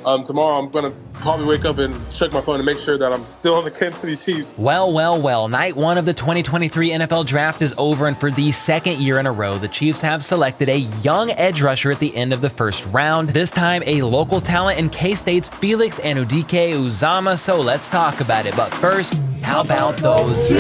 Tomorrow I'm going to probably wake up and check my phone to make sure that I'm still on the Kansas City Chiefs. Well. Night one of the 2023 NFL Draft is over, and for the second year in a row, the Chiefs have selected a young edge rusher at the end of the first round. This time, a local talent in K-State's Felix Anudike-Uzomah. So let's talk about it. But first, how about those?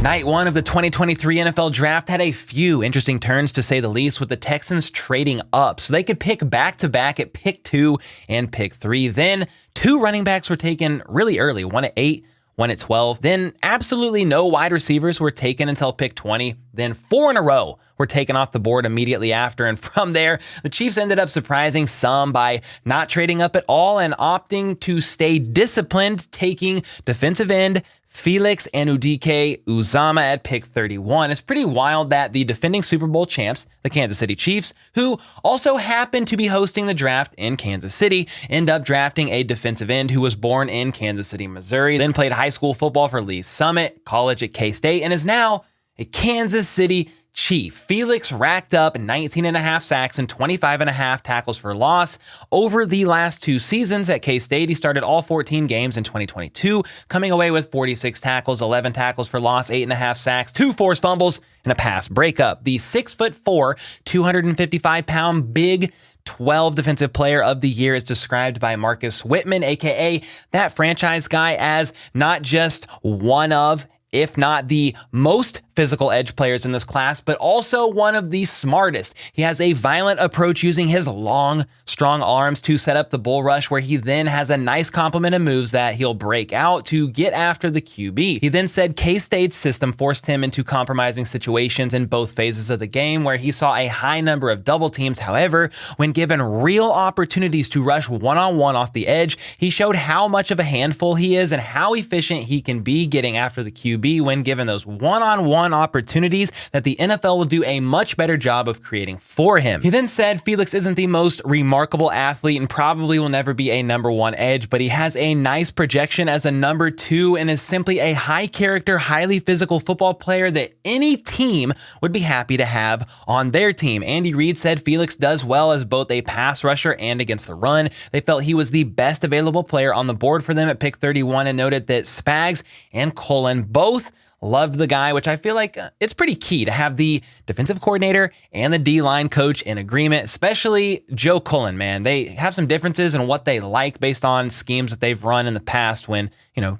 Night one of the 2023 NFL Draft had a few interesting turns, to say the least, with the Texans trading up so they could pick back-to-back at pick 2 and pick 3. Then 2 running backs were taken really early, one at 8, one at 12. Then absolutely no wide receivers were taken until pick 20. Then 4 in a row were taken off the board immediately after. And from there, the Chiefs ended up surprising some by not trading up at all and opting to stay disciplined, taking defensive end Felix Anudike-Uzomah at pick 31. It's pretty wild that the defending Super Bowl champs, the Kansas City Chiefs, who also happen to be hosting the draft in Kansas City, end up drafting a defensive end who was born in Kansas City, Missouri, then played high school football for Lee Summit, college at K-State, and is now a Kansas City Chief. Felix racked up 19.5 sacks and 25.5 tackles for loss over the last 2 seasons at K-State. He started all 14 games in 2022, coming away with 46 tackles, 11 tackles for loss, 8.5 sacks, 2 forced fumbles, and a pass breakup. The 6'4", 255-pound Big 12 Defensive Player of the Year is described by Marcus Whitman, aka that franchise guy, as not just one of, if not the most physical edge players in this class, but also one of the smartest. He has a violent approach using his long, strong arms to set up the bull rush, where he then has a nice complement of moves that he'll break out to get after the QB. He then said K-State's system forced him into compromising situations in both phases of the game, where he saw a high number of double teams. However, when given real opportunities to rush one-on-one off the edge, he showed how much of a handful he is and how efficient he can be getting after the QB when given those one-on-one opportunities that the NFL will do a much better job of creating for him. He then said Felix isn't the most remarkable athlete and probably will never be a number 1 edge, but he has a nice projection as a number 2 and is simply a high character, highly physical football player that any team would be happy to have on their team. Andy Reid said Felix does well as both a pass rusher and against the run. They felt he was the best available player on the board for them at pick 31 and noted that Spags and Cullen both loved the guy, which I feel like it's pretty key to have the defensive coordinator and the D-line coach in agreement, especially Joe Cullen, man. They have some differences in what they like based on schemes that they've run in the past when,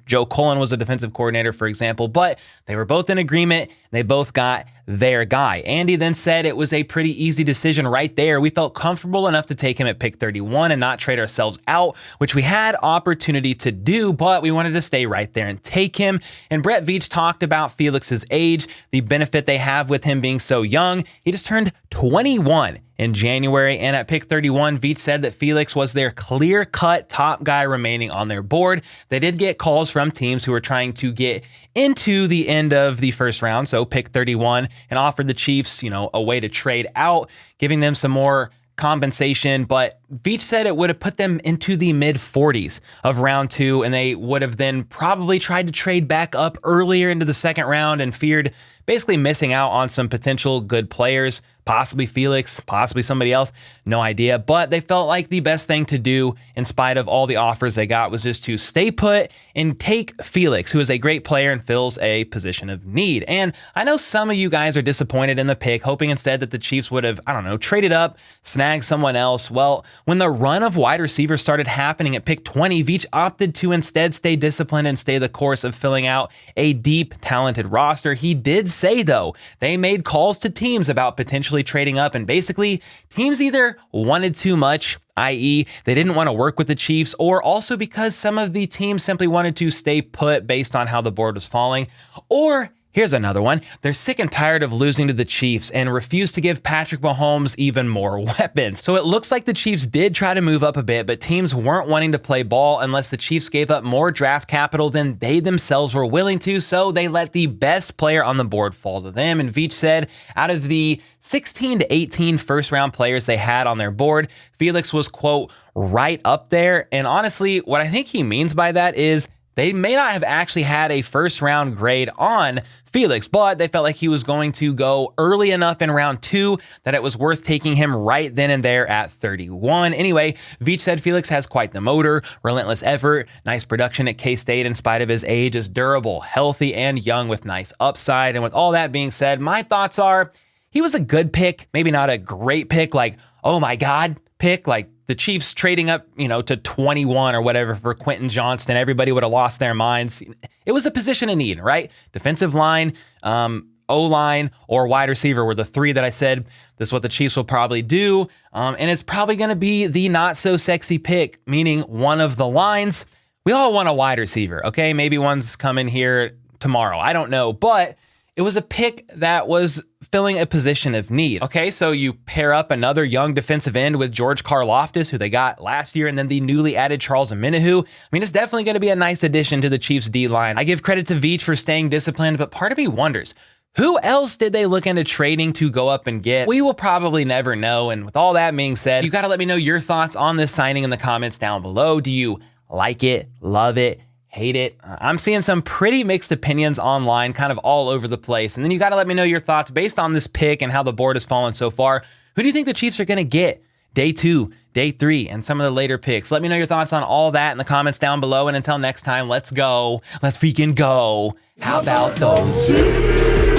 Joe Cullen was a defensive coordinator, for example, but they were both in agreement. They both got their guy. Andy then said it was a pretty easy decision right there. We felt comfortable enough to take him at pick 31 and not trade ourselves out, which we had opportunity to do, but we wanted to stay right there and take him. And Brett Veach talked about Felix's age, the benefit they have with him being so young. He just turned 21 in January, and at pick 31, Veach said that Felix was their clear-cut top guy remaining on their board. They did get calls from teams who were trying to get into the end of the first round, so pick 31, and offered the Chiefs, a way to trade out, giving them some more compensation, but Veach said it would have put them into the mid-40s of round 2, and they would have then probably tried to trade back up earlier into the second round and feared basically missing out on some potential good players, possibly Felix, possibly somebody else, no idea. But they felt like the best thing to do, in spite of all the offers they got, was just to stay put and take Felix, who is a great player and fills a position of need. And I know some of you guys are disappointed in the pick, hoping instead that the Chiefs would have, traded up, snagged someone else. Well, when the run of wide receivers started happening at pick 20, Veach opted to instead stay disciplined and stay the course of filling out a deep, talented roster. He did say, though, they made calls to teams about potentially trading up, and basically teams either wanted too much, i.e. they didn't want to work with the Chiefs, or also because some of the teams simply wanted to stay put based on how the board was falling, or here's another one. They're sick and tired of losing to the Chiefs and refuse to give Patrick Mahomes even more weapons. So it looks like the Chiefs did try to move up a bit, but teams weren't wanting to play ball unless the Chiefs gave up more draft capital than they themselves were willing to, so they let the best player on the board fall to them. And Veach said out of the 16 to 18 first-round players they had on their board, Felix was, quote, right up there. And honestly, what I think he means by that is they may not have actually had a first round grade on Felix, but they felt like he was going to go early enough in round 2 that it was worth taking him right then and there at 31. Anyway, Veach said Felix has quite the motor, relentless effort, nice production at K-State in spite of his age, is durable, healthy, and young with nice upside. And with all that being said, my thoughts are he was a good pick, maybe not a great pick, like, oh my God, pick, like the Chiefs trading up, to 21 or whatever for Quentin Johnston. Everybody would have lost their minds. It was a position in need, right? Defensive line, O-line, or wide receiver were the 3 that I said this is what the Chiefs will probably do. And it's probably going to be the not so sexy pick, meaning one of the lines. We all want a wide receiver, okay? Maybe one's coming here tomorrow. I don't know, but it was a pick that was filling a position of need. Okay, so you pair up another young defensive end with George Karlaftis, who they got last year, and then the newly added Charles Omenihu. I mean, it's definitely going to be a nice addition to the Chiefs D-line. I give credit to Veach for staying disciplined, but part of me wonders, who else did they look into trading to go up and get? We will probably never know. And with all that being said, you got to let me know your thoughts on this signing in the comments down below. Do you like it, love it, hate it? I'm seeing some pretty mixed opinions online, kind of all over the place. And then you got to let me know your thoughts based on this pick and how the board has fallen so far. Who do you think the Chiefs are going to get day 2, day 3, and some of the later picks? Let me know your thoughts on all that in the comments down below. And until next time, let's go. Let's freaking go. How about those?